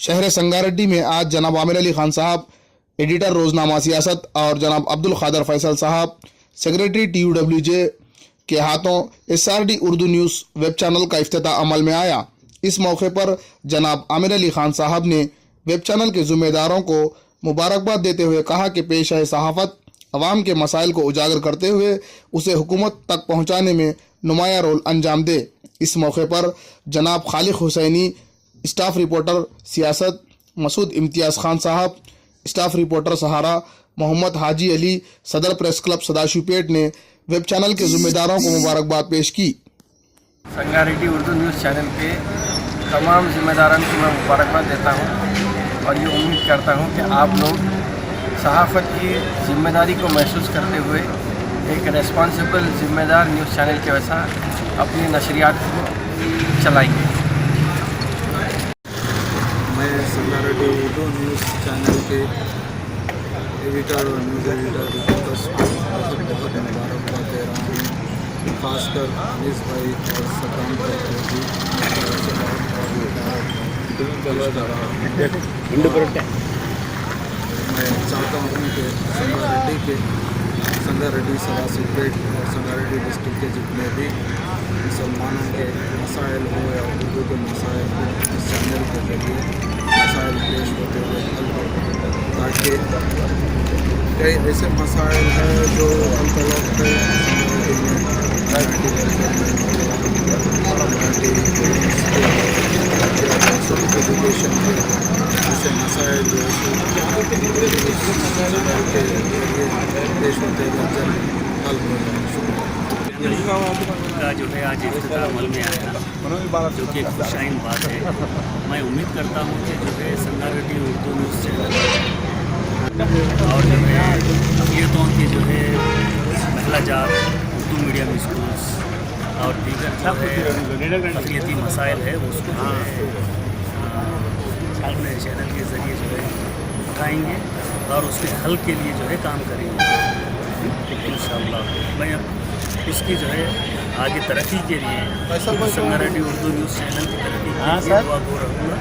शहर संगारेड्डी में आज जनाब आमिर अली खान साहब एडिटर रोजनामा सियासत और जनाब अब्दुल खादर फैसल साहब सेक्रेटरी TUWJ के हाथों SRD Urdu news web channel का इफ्तिताह अमल में आया। इस मौके पर जनाब आमिर अली खान साहब ने वेब चैनल के ज़िम्मेदारों को मुबारकबाद देते हुए कहा कि पेशा सहाफ़त अवाम के मसाइल को उजागर करते हुए उसे हुकूमत तक पहुँचाने में नुमाया रोल अंजाम दे। इस मौके पर जनाब खालिद हुसैनी स्टाफ रिपोर्टर सियासत, मसूद इम्तियाज़ खान साहब स्टाफ रिपोर्टर सहारा, मोहम्मद हाजी अली सदर प्रेस क्लब सदाशिवपेट ने वेब चैनल के ज़िम्मेदारों को मुबारकबाद पेश की। संगारेड्डी उर्दू न्यूज़ चैनल के तमाम ज़िम्मेदारों को मैं मुबारकबाद देता हूँ और ये उम्मीद करता हूँ कि आप लोग सहाफ़त की ज़िम्मेदारी को महसूस करते हुए एक रेस्पॉन्सिबल ज़िम्मेदार न्यूज़ चैनल के वैसा अपनी नशरियात को चलाएंगे। मैं संगारेड्डी उर्दू न्यूज़ चैनल के एडिटर और न्यूज़ एडिटर रिपोर्टर्स को बहुत बहुत मुबारकबाद दे रहा हूँ। खासकर अनीस भाई और सदाम भाई को भी मैं चाहता हूँ कि संगारेड्डी सदाशिवपेट और संगारेड्डी डिस्ट्रिक्ट के जितने भी मुसलमानों के मसाइल हो या उर्दू के मसाइल हो इस चैनल के जरिए मसाइल पेश होते हुए हल हो, ताकि कई ऐसे मसाइल हैं जो अल्तवक्त एजुकेशन के ऐसे मसाइल जो पेश होते हुए जल्द हल हो का जो है आज इफ्तिताह अमल में आया, जो कि एक खुशाइन बात है। मैं उम्मीद करता हूँ कि जो है संगारेड्डी उर्दू न्यूज़ चैनल और जो है अक़लियतों की जो है महिला जात उर्दू मीडियम स्कूल्स और दीगर जो है अक़लियती मसाइल है उसको जो है अपने चैनल के ज़रिए जो है उठाएँगे और उसके हल के लिए जो है काम करेंगे इंशाअल्लाह। मैं इसकी जो है आगे तरक्की के लिए संगारेड्डी उर्दू न्यूज़ चैनल की तरक्की के लिए दुआ को रखूँगा।